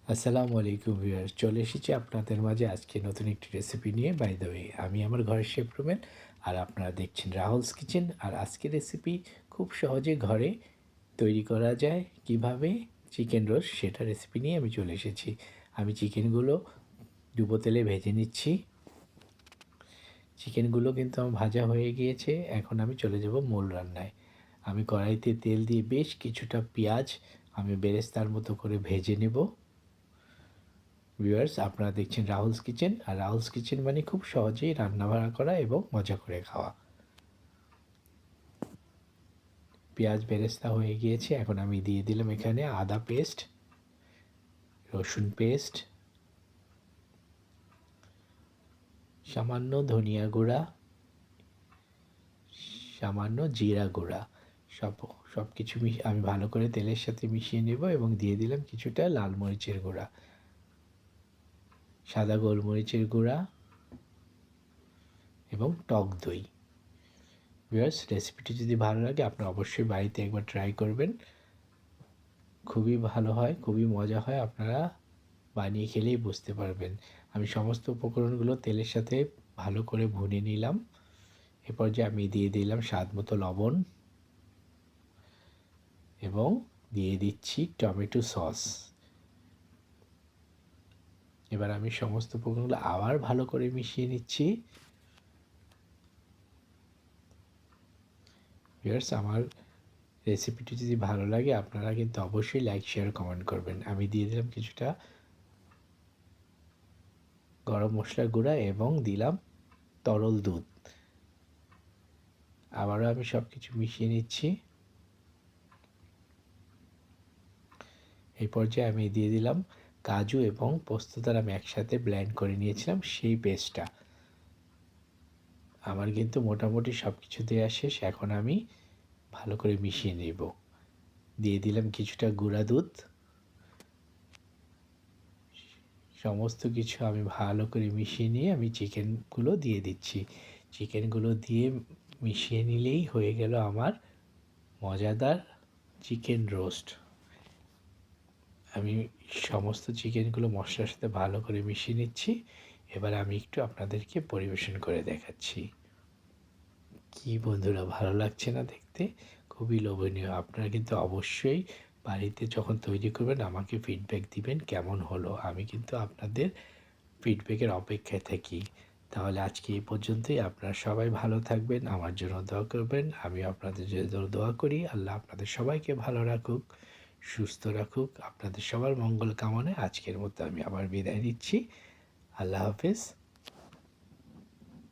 আসসালামু আলাইকুম ভিউয়ার্স, চলে এসেছি আপনাদের মাঝে আজকে নতুন একটি রেসিপি নিয়ে। বাই দ্য ওয়ে, আমি আমার ঘরের শেফ রুমেন, আর আপনারা দেখছেন রাহুলস কিচেন। আর আজকের রেসিপি খুব সহজে ঘরে তৈরি করা যায় কিভাবে, চিকেন রোস্ট, সেটা রেসিপি নিয়ে আমি চলে এসেছি। আমি চিকেনগুলো ডুবো তেলে ভেজে নিচ্ছি। চিকেনগুলো কিন্তু আমার ভাজা হয়ে গিয়েছে। এখন আমি চলে যাব মূল রান্নায়। আমি কড়াইতে তেল দিয়ে বেশ কিছুটা পেঁয়াজ আমি বেরেস্তার মতো করে ভেজে নেব। ভিউয়ার্স, আপনারা দেখছেন রাহুলস কিচেন, আর রাহুলস কিচেন মানে খুব সহজেই রান্নাবাড়া করা এবং মজা করে খাওয়া। পেঁয়াজ বেরেস্তা হয়ে গিয়েছে। এখন আমি দিয়ে দিলাম এখানে আদা পেস্ট, রসুন পেস্ট, সামান্য ধনিয়া গুঁড়া, সামান্য জিরা গুঁড়া। সব কিছু আমি ভালো করে তেলের সাথে মিশিয়ে নেব এবং দিয়ে দিলাম কিছুটা লাল মরিচের গুঁড়া, সাদা গোলমরিচের গুঁড়া এবং টক দই। ভিউয়ার্স, রেসিপিটি যদি ভালো লাগে আপনারা অবশ্যই বাড়িতে একবার ট্রাই করবেন। খুবই ভালো হয়, খুবই মজা হয়, আপনারা বানিয়ে খেলেই বুঝতে পারবেন। আমি সমস্ত উপকরণগুলো তেলের সাথে ভালো করে ভুনে নিলাম। এরপর যে আমি দিয়ে দিলাম স্বাদ মতো লবণ এবং দিয়ে দিচ্ছি টমেটো সস। এবার আমি সমস্ত উপকরণগুলো আবার ভালো করে মিশিয়ে নিচ্ছি। ভিউয়ার্স, আমার রেসিপিটি যদি ভালো লাগে আপনারা কিন্তু অবশ্যই লাইক, শেয়ার, কমেন্ট করবেন। আমি দিয়ে দিলাম কিছুটা গরম মশলার গুঁড়া এবং দিলাম তরল দুধ। আবারও আমি সব কিছু মিশিয়ে নিচ্ছি। এই পর্যায়ে আমি দিয়ে দিলাম কাজু এবং পোস্তদানা আমি একসাথে ব্লেন্ড করে নিয়েছিলাম সেই পেস্টটা। আমার কিন্তু মোটামুটি সব কিছু দেওয়া শেষ। এখন আমি ভালো করে মিশিয়ে নেব। দিয়ে দিলাম কিছুটা গুঁড়া দুধ। সমস্ত কিছু আমি ভালো করে মিশিয়ে নিয়ে আমি চিকেনগুলো দিয়ে দিচ্ছি। চিকেনগুলো দিয়ে মিশিয়ে নিলেই হয়ে গেল আমার মজাদার চিকেন রোস্ট। আমি সমস্ত চিকেনগুলো মশলার সাথে ভালো করে মিশিয়ে নিচ্ছি। এবার আমি একটু আপনাদেরকে পরিবেশন করে দেখাচ্ছি। কি বন্ধুরা, ভালো লাগছে না দেখতে? খুবই লোভনীয়। আপনারা কিন্তু অবশ্যই বাড়িতে যখন তৈরি করবেন আমাকে ফিডব্যাক দিবেন কেমন হলো। আমি কিন্তু আপনাদের ফিডব্যাকের অপেক্ষায় থাকি। তাহলে আজকে এই পর্যন্তই। আপনারা সবাই ভালো থাকবেন, আমার জন্য দোয়া করবেন। আমি আপনাদের জন্য দোয়া করি। আল্লাহ আপনাদের সবাইকে ভালো রাখুক, সুস্থ রাখুক। আপনাদের সবার মঙ্গল কামনায় আজকের মতো আমি আবার বিদায় নিচ্ছি। আল্লাহ হাফেজ।